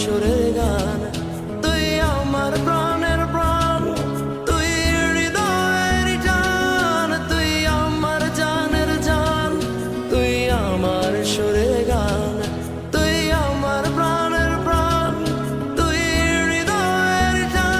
সুরের গান, তুই আমার প্রাণের প্রাণ, তুই হৃদয়ের জান, তুই আমার জানের জান, তুই আমার সুরের গান, তুই আমার প্রাণের প্রাণ, তুই হৃদয়ের জান।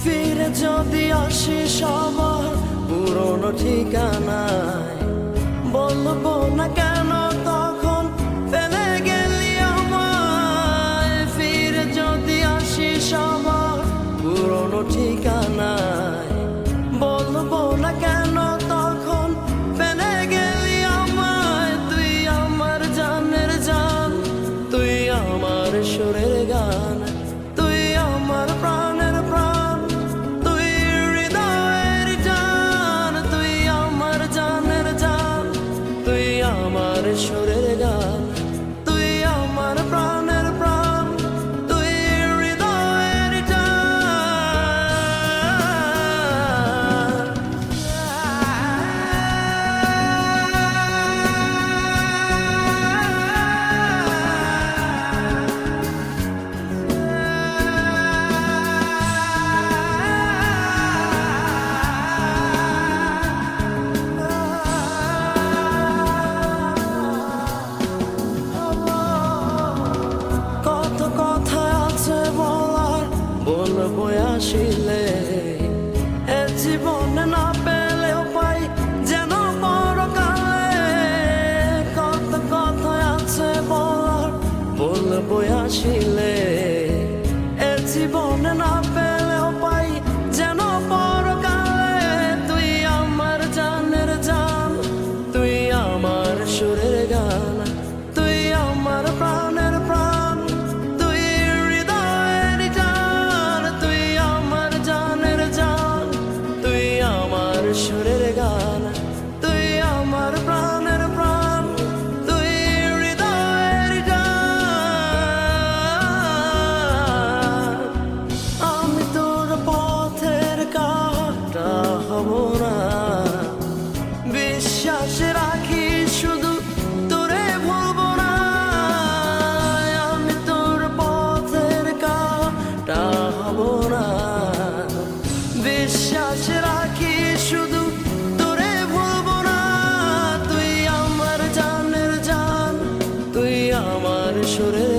ফিরে যদি আসিস আমার পুরনো ঠিকানায়, বলবো না কেন তখন ফেলে গেলি আমায়। ফিরে যদি আসিস আমার পুরনো ঠিকানায়, বলবো না কেন তখন ফেলে গেলি আমায়। তুই আমার জানের জান, তুই আমার সুরের গান, তুই আমার প্রাণের প্রাণ, তুই হৃদয়ের জান, তুই আমার জানের জান, তুই আমার সুরের গান, তুই আমার প্রাণের প্রাণ, তুই হৃদয়ের কত কথা আছে বলার, বলবো আসিলে এ জীবনে না পেলেও পাই যেন পরকালে। কত কথা আছে বলার, বলবো আসিলে এ জীবনে না পেলেও পাই যেন পরকালে। তুই আমার জানের জান, তুই আমার সুরের গান, তুই আমার প্রাণের প্রাণ, তুই হৃদয়ের জান, তুই আমার জানের জান, তুই আমার সুরের গান, তুই আমার প্রাণের প্রাণ, তুই হৃদয়ের জান। আমি তোর পথের কাঁটা হব না, বিশ্বাস রাখি শুধু তোরে ভুলবো না। আমি তোর পথের কাঁটা হব না, বিশ্বাস রাখি শুধু তোরে ভুলবো না। তুই আমার জানের জান, তুই আমার সুরের